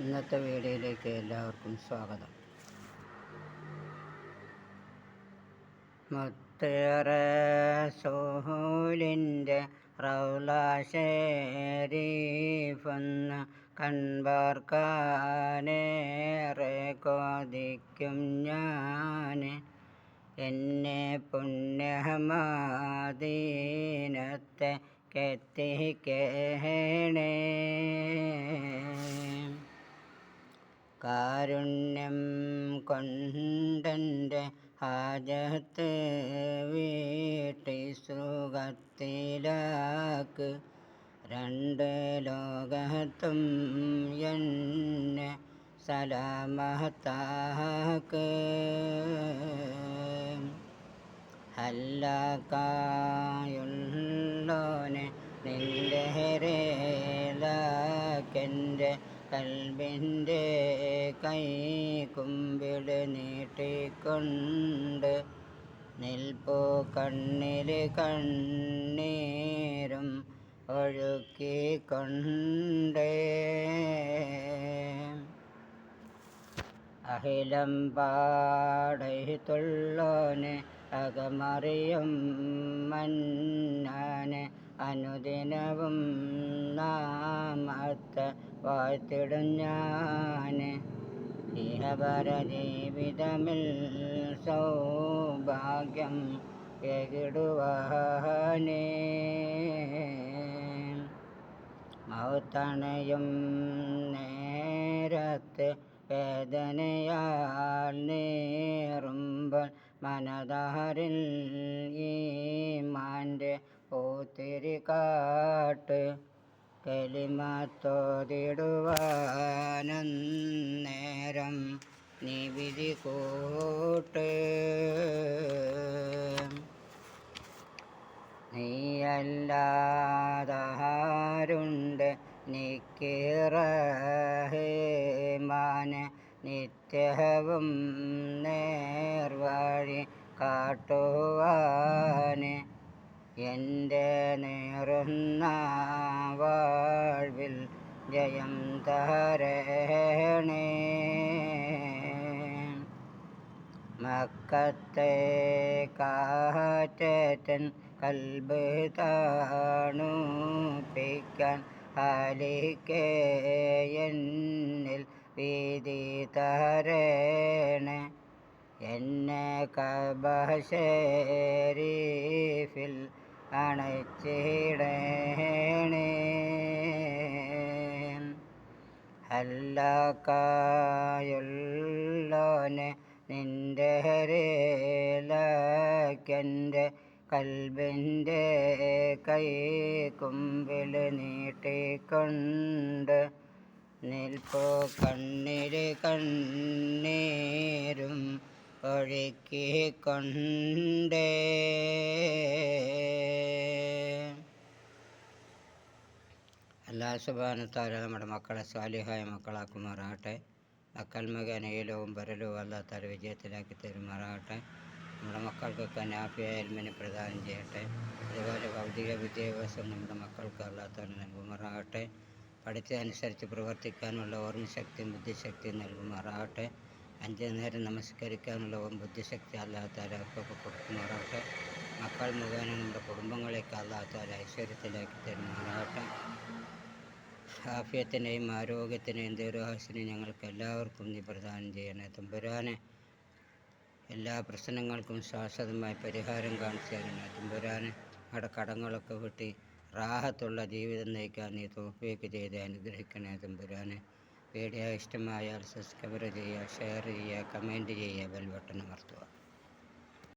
ഇന്നത്തെ വീഡിയോയിലേക്ക് എല്ലാവർക്കും സ്വാഗതം. മുത്തേറെ സോഹൂലിൻ്റെ റൗള ശരീഫെന്ന് കൺപാർക്കാനേറെ കൊതിക്കും ഞാൻ. എന്നെ പുണ്യമദീനത്തേക്കെത്തിക്കേണേ. കാരുണ്യം കൊണ്ടെൻ്റെ ഹാജത്ത് വീട്ടി സുഖത്തിലാക്ക്. രണ്ട് ലോകത്തും എന്നെ സലാമത്താക്ക്. ഹല്ലാക്കായുള്ളോനെ നിന്റെ രേലാക്കെൻ്റെ കൽബിൻ്റെ കൈ കുമ്പിൾ നീട്ടിക്കൊണ്ട് നിൽപ്പു കണ്ണിൽ കണ്ണീരും ഒഴുക്കിക്കൊണ്ടേ. അഖിലം പാടത്തുള്ളോനെ അകമറിയും മന്നാനെ അനുദിനവും നാമത്തെ വാഴ്ത്തിടും ഞാൻ. ഇഹപര ജീവിതമിൽ സൗഭാഗ്യം ഏകിടുവാനേ. മൗത്തണയും നേരത്ത് വേദനയാൽ നീറുമ്പോൾ മനതാരിൽ ഈമാൻ്റെ പൂത്തിരി കാട്ട്. കലിമത്തോതിടുവാനന്നേരം നീ വിധി കൂട്ട്. നീയല്ലാതാരുണ്ട് നിക്ക് റഹ്മാനെ നിത്യവും നേർവഴി കാട്ടുവാന്. എൻ്റെ നേറുന്ന വാഴ്വിൽ ജയം തരേണേ. മക്കത്തെ കാറ്റേറ്റൻ കൽബ് തണുപ്പിക്കാൻ ഹാലിക്കേ എന്നിൽ വീതി തരേണേ. എന്നെ കഅബ ശരീഫിൽ അണച്ചിടേണേ. ഹല്ലാക്കായുള്ളോനെ നിന്റെ രേലാക്കെൻ്റെ കൽബിൻ്റെ കൈ കുമ്പിൾ നീട്ടിക്കൊണ്ട് നിൽപ്പു കണ്ണിൽ കണ്ണീരും ഒഴുക്കിക്കൊണ്ടേ. അല്ലാഹു സുബ്ഹാനഹു വ തആല നമ്മുടെ മക്കളെ സ്വാലിഹായ മക്കളാക്കുമാറാകട്ടെ. മക്കൾ മുഖേനയിലവും പരലവും അല്ലാഹു തആല വിജയത്തിലാക്കി തരുമാറാകട്ടെ. നമ്മുടെ മക്കൾക്കൊക്കെ നാഫിയായ ഇൽമിനെ പ്രദാനം ചെയ്യട്ടെ. അതുപോലെ ഭൗതിക വിദ്യാഭ്യാസം നമ്മുടെ മക്കൾക്ക് അല്ലാഹു തആല നൽകുമാറാകട്ടെ. പഠിച്ചതനുസരിച്ച് പ്രവർത്തിക്കാനുള്ള ഓർമ്മശക്തിയും ബുദ്ധിശക്തിയും നൽകുമാറാകട്ടെ. 5 നേരം നമസ്കരിക്കാനുള്ള ബുദ്ധിശക്തി അല്ലാഹു തആല അവർക്കൊക്കെ കൊടുക്കുമാറാകട്ടെ. മക്കൾ മുഖേന നമ്മുടെ കുടുംബങ്ങളേക്ക് അല്ലാഹു തആല ഐശ്വര്യത്തിലാക്കി തരുമാറാകട്ടെ. ആഫിയത്തിനെയും ആരോഗ്യത്തിനെയും ദീർഘായുസ്സിനെയും ഞങ്ങൾക്ക് എല്ലാവർക്കും നീ പ്രദാനം ചെയ്യണേ തമ്പുരാനെ. എല്ലാ പ്രശ്നങ്ങൾക്കും ശാശ്വതമായി പരിഹാരം കാണിച്ചു തരണേ തമ്പുരാനെ. നമ്മുടെ കടങ്ങളൊക്കെ വീട്ടി റാഹത്തുള്ള ജീവിതം നയിക്കാൻ നീ തൗഫീഖ് ചെയ്ത് അനുഗ്രഹിക്കണേ തമ്പുരാനെ. വീഡിയോ ഇഷ്ടമായാൽ സബ്സ്ക്രൈബ് ചെയ്യുക, ഷെയർ ചെയ്യുക, കമൻറ്റ് ചെയ്യുക, ബെൽ ബട്ടൺ അമർത്തുക.